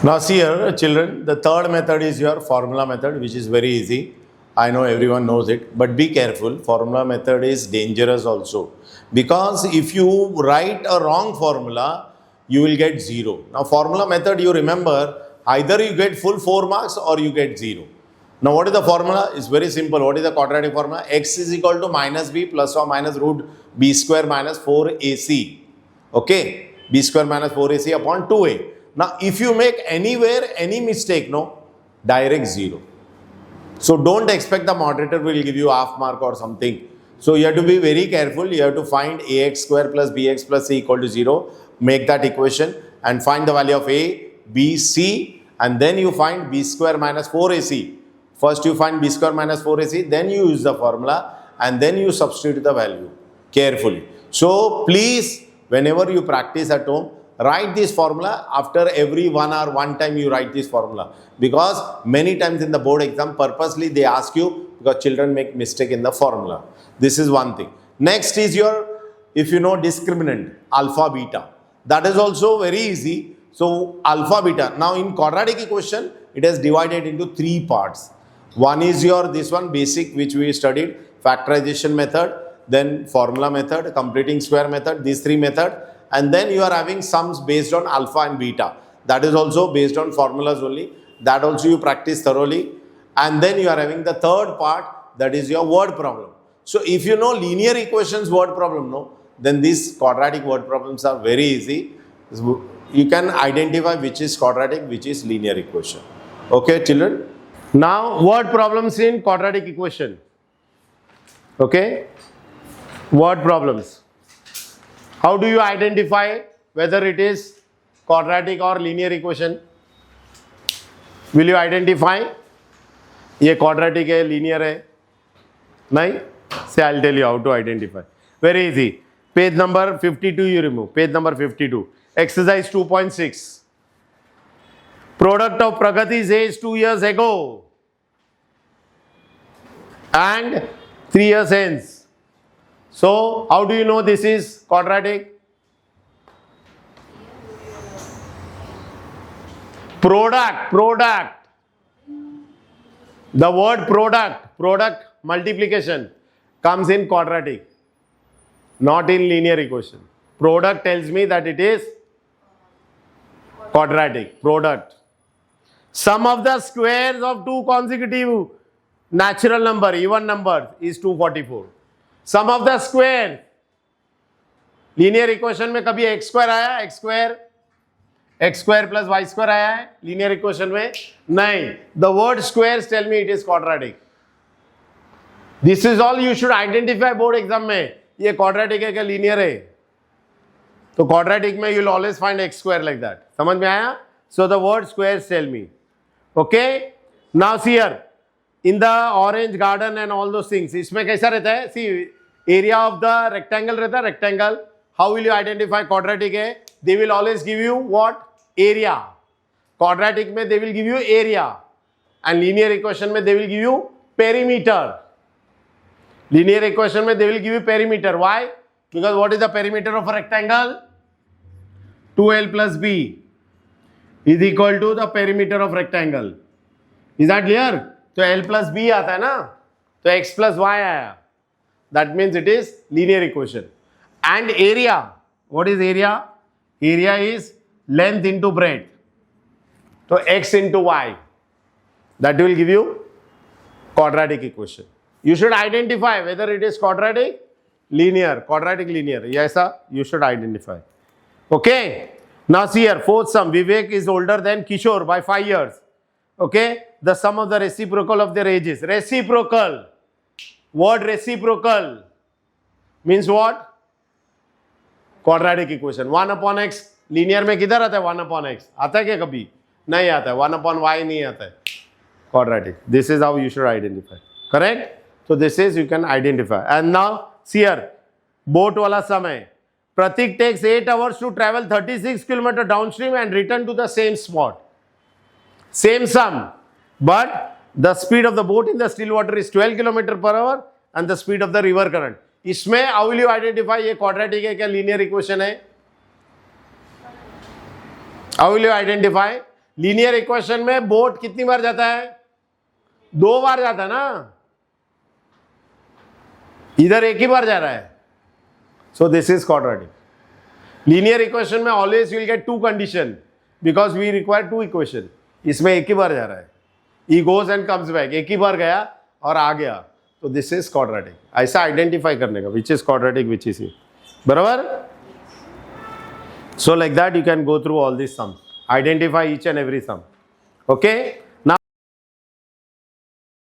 Now see here, children, the third method is your formula method, which is very easy. I know everyone knows it, but be careful. Formula method is dangerous also. Because if you write a wrong formula, you will get 0. Now formula method, you remember, either you get full 4 marks or you get 0. Now what is the formula? It's very simple. What is the quadratic formula? X is equal to minus b plus or minus root b square minus 4ac. Okay? B square minus 4ac upon 2a. Now, if you make anywhere any mistake, no, direct 0. So, don't expect the moderator will give you half mark or something. So, you have to be very careful. You have to find ax square plus bx plus c equal to 0. Make that equation and find the value of a, b, c, and then you find b square minus 4ac. First, you find b square minus 4ac, then you use the formula and then you substitute the value carefully. So, please, whenever you practice at home, write this formula after every 1 hour, one time you write this formula, because many times in the board exam purposely they ask you because children make mistake in the formula. This is one thing. Next is your, if you know discriminant, alpha beta. That is also very easy. So alpha beta. Now in quadratic equation, it is divided into 3 parts. One is your this one basic which we studied, factorization method, then formula method, completing square method, these 3 methods. And then you are having sums based on alpha and beta. That is also based on formulas only. That also you practice thoroughly. And then you are having the third part, that is your word problem. So if you know linear equations word problem, no, then these quadratic word problems are very easy. You can identify which is quadratic, which is linear equation. Okay, children? Now, word problems in quadratic equation. Okay? Word problems. How do you identify whether it is quadratic or linear equation? Will you identify? ये quadratic है, linear है? नहीं? Say I'll tell you how to identify. Very easy. Page number 52 you remove. Page number 52. Exercise 2.6. Product of Pragati's age 2 years ago and 3 years hence. So, how do you know this is quadratic? Product. The word product multiplication comes in quadratic, not in linear equation. Product tells me that it is quadratic, product. Sum of the squares of 2 consecutive natural number, even number is 244. Sum of the square, linear equation में कभी x square आया, x square plus y square आया है linear equation में? नहीं. The word squares tell me it is quadratic. This is all you should identify board exam में. ये quadratic है क्या linear है? तो quadratic में you will always find x square like that. समझ में आया? So the word squares tell me. Okay? Now see here. In the orange garden and all those things, इसमें कैसा रहता है? See, area of the rectangle रहता है, rectangle. How will you identify quadratic है? They will always give you what? Area. Quadratic में they will give you area. And linear equation में they will give you perimeter. Linear equation में they will give you perimeter. Why? Because what is the perimeter of a rectangle? 2l plus b is equal to the perimeter of rectangle. Is that clear? तो L plus B आता है ना, तो X plus Y आया. That means it is linear equation. And area, what is area? Area is length into breadth. So X into Y. That will give you quadratic equation. You should identify whether it is quadratic, linear. Yes, sir, you should identify. Okay. Now see here, fourth sum. Vivek is older than Kishore by 5 years. Okay, the sum of the reciprocal of their ages. Reciprocal. Word reciprocal means what? Quadratic equation. 1 upon x. Linear में किधर आता है 1 upon x? आता है क्या कभी? नहीं आता है. 1 upon y नहीं आता है. Quadratic. This is how you should identify. Correct? So this is you can identify. And now see here. Boat वाला sum है. Pratik takes 8 hours to travel 36 km downstream and return to the same spot. Same sum, but the speed of the boat in the still water is 12 km per hour and the speed of the river current. इसमें how will you identify ये quadratic है क्या linear equation है? How will you identify? Linear equation में boat कितनी बार जाता है? 2 बार जाता है ना, इधर एक ही बार जा रहा है. So this is quadratic. Linear equation में always you will get 2 condition because we require 2 equation. इसमें एक ही बार जा रहा है. He goes and comes back, एक ही बार गया और आ गया. तो दिस इज क्वाड्रेटिक. ऐसा आइडेंटिफाई करने का which is quadratic which is, बराबर. So like that you can go through all this sum, identify each and every sum. Okay.